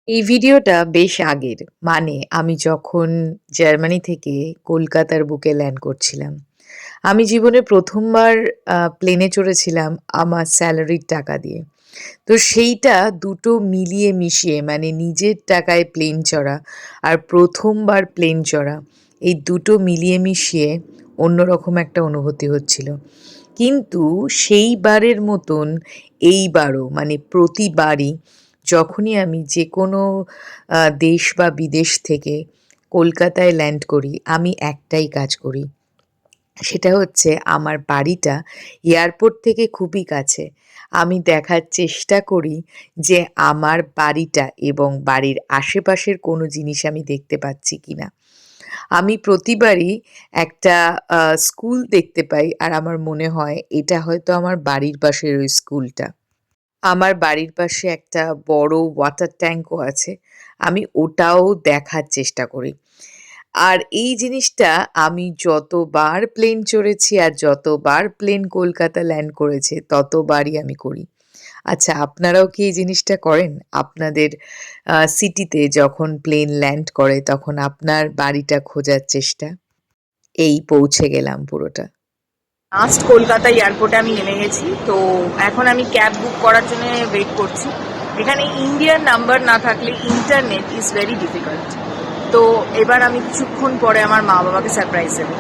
এই ভিডিওটা বেশ আগের। মানে আমি যখন জার্মানি থেকে কলকাতার বুকে ল্যান্ড করছিলাম। আমি জীবনে ১ম বার প্লেনে চড়েছিলাম আমার সেলারির টাকা দিয়ে। তো সেইটা দুটো মিলিয়ে মিশিয়ে মানে নিজের টাকায় প্লেন চড়া আর ১ম বার প্লেন চড়া, এই দুটো মিলিয়ে মিশিয়ে অন্যরকম একটা অনুভূতি হচ্ছিল। কিন্তু সেইবারের মতন এইবারও মানে প্রতিবারই যখনই আমি যেকোনো দেশ বা বিদেশ থেকে কলকাতায় ল্যান্ড করি, আমি একটাই কাজ করি। সেটা হচ্ছে আমার বাড়িটা এয়ারপোর্ট থেকে খুবই কাছে। আমি দেখার চেষ্টা করি যে আমার বাড়িটা এবং বাড়ির আশেপাশের কোনো জিনিস আমি দেখতে পাচ্ছি কিনা। আমি প্রতিবারই একটা স্কুল দেখতে পাই আর আমার মনে হয় এটা হয়তো আমার বাড়ির পাশের ওই স্কুলটা। আমার বাড়ির পাশে একটা বড় ওয়াটার ট্যাঙ্কও আছে। আমি ওটাও দেখার চেষ্টা করি। আর এই জিনিসটা আমি যতবার প্লেন চড়েছি আর যতবার প্লেন কলকাতা ল্যান্ড করেছে ততবারই আমি করি। আচ্ছা, আপনারাও কি এই জিনিসটা করেন? আপনাদের সিটিতে যখন প্লেন ল্যান্ড করে তখন আপনার বাড়িটা খোঁজার চেষ্টা? এই পৌঁছে গেলাম পুরোটা। লাস্ট কলকাতা এয়ারপোর্টে আমি নেমে গেছি। তো এখন আমি ক্যাব বুক করার জন্য ওয়েট করছি। এখানে ইন্ডিয়ান নাম্বার না থাকলে ইন্টারনেট ইজ ভেরি ডিফিকাল্ট। তো এবার আমি কিছুক্ষণ পরে আমার মা বাবাকে সারপ্রাইজ দেবো।